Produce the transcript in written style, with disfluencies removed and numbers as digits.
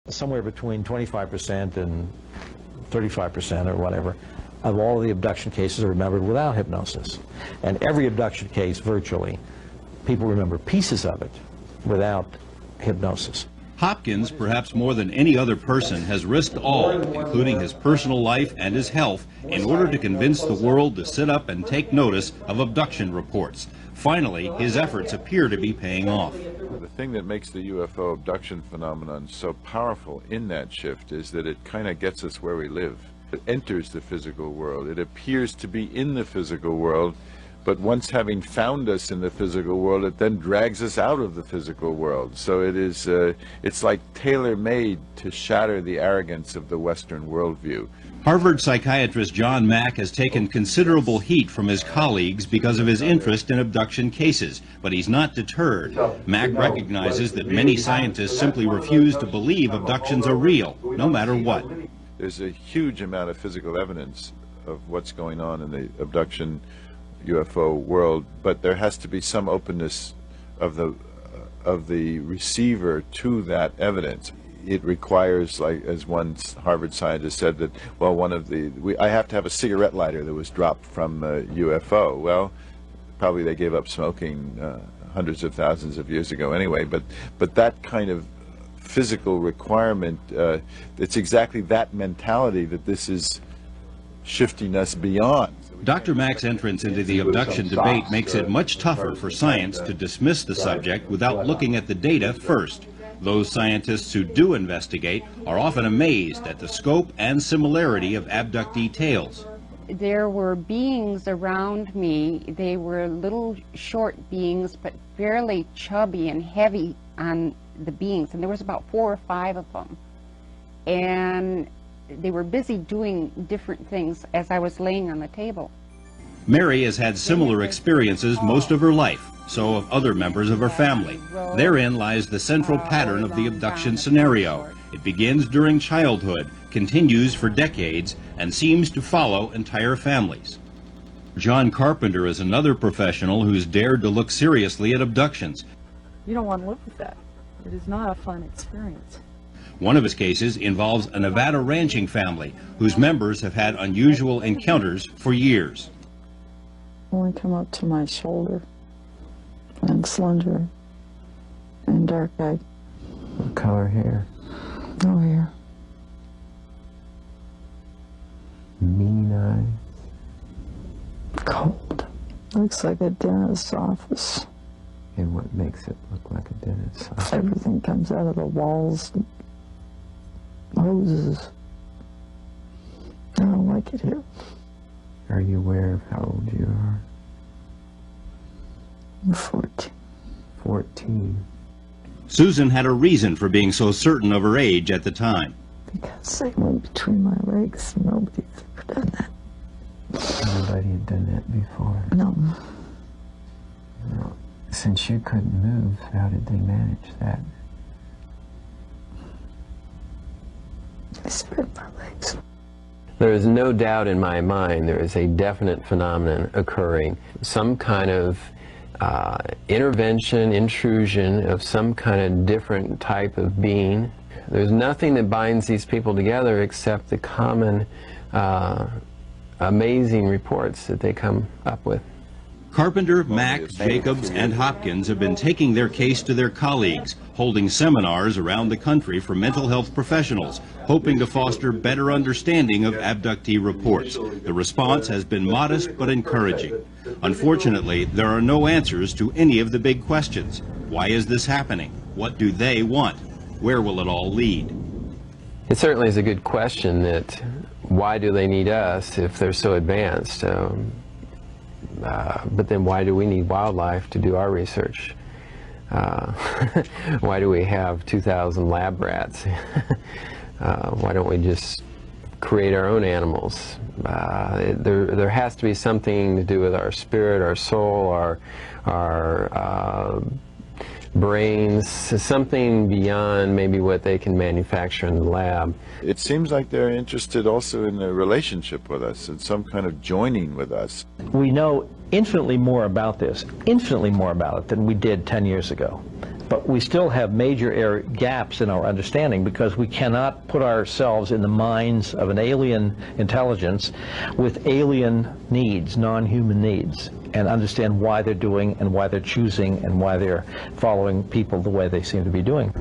Somewhere between 25% and 35% or whatever of all of the abduction cases are remembered without hypnosis. And every abduction case, virtually, people remember pieces of it without hypnosis. Hopkins, perhaps more than any other person, has risked all, including his personal life and his health, in order to convince the world to sit up and take notice of abduction reports. Finally, his efforts appear to be paying off. The thing that makes the UFO abduction phenomenon so powerful in that shift is that it kind of gets us where we live. It enters the physical world. It appears to be in the physical world, but once having found us in the physical world, it then drags us out of the physical world. So it is, it's like tailor-made to shatter the arrogance of the Western worldview. Harvard psychiatrist John Mack has taken considerable heat from his colleagues because of his interest in abduction cases, but he's not deterred. Mack recognizes that many scientists simply refuse to believe abductions are real, no matter what. There's a huge amount of physical evidence of what's going on in the abduction UFO world, but there has to be some openness of the receiver to that evidence. It requires, like as one Harvard scientist said, that, well, I have to have a cigarette lighter that was dropped from a UFO. Well, probably they gave up smoking hundreds of thousands of years ago anyway, but that kind of physical requirement, it's exactly that mentality that this is shifting us beyond. Dr. Mack's entrance into the abduction debate makes it much tougher for science to dismiss the subject without looking at the data first. Those scientists who do investigate are often amazed at the scope and similarity of abductee tales. There were beings around me. They were little short beings, but fairly chubby and heavy on the beings, and there was about 4 or 5 of them. And they were busy doing different things as I was laying on the table. Mary has had similar experiences most of her life, so have other members of her family. Therein lies the central pattern of the abduction scenario. It begins during childhood, continues for decades, and seems to follow entire families. John Carpenter is another professional who's dared to look seriously at abductions. You don't want to live with that. It is not a fun experience. One of his cases involves a Nevada ranching family whose members have had unusual encounters for years. Only come up to my shoulder, and slender, and dark-eyed. What color hair? No hair. Mean eyes? Cold. Looks like a dentist's office. And what makes it look like a dentist's office? Everything comes out of the walls. Hoses. I don't like it here. Are you aware of how old you are? I'm 14. 14. Susan had a reason for being so certain of her age at the time. Because they went between my legs. Nobody's ever done that. Nobody had done that before. No. Well, since you couldn't move, how did they manage that? I spread my legs. There is no doubt in my mind there is a definite phenomenon occurring. Some kind of intervention, intrusion of some kind of different type of being. There's nothing that binds these people together except the common amazing reports that they come up with. Carpenter, Mack, Jacobs, and Hopkins have been taking their case to their colleagues, holding seminars around the country for mental health professionals, hoping to foster better understanding of abductee reports. The response has been modest but encouraging. Unfortunately, there are no answers to any of the big questions. Why is this happening? What do they want? Where will it all lead? It certainly is a good question that why do they need us if they're so advanced? But then why do we need wildlife to do our research? Why do we have 2,000 lab rats? Why don't we just create our own animals? There has to be something to do with our spirit, our soul, our brains, something beyond maybe what they can manufacture in the lab. It seems like they're interested also in a relationship with us and some kind of joining with us. We know infinitely more about this, infinitely more about it than we did 10 years ago. But we still have major gaps in our understanding because we cannot put ourselves in the minds of an alien intelligence with alien needs, non-human needs, and understand why they're doing and why they're choosing and why they're following people the way they seem to be doing.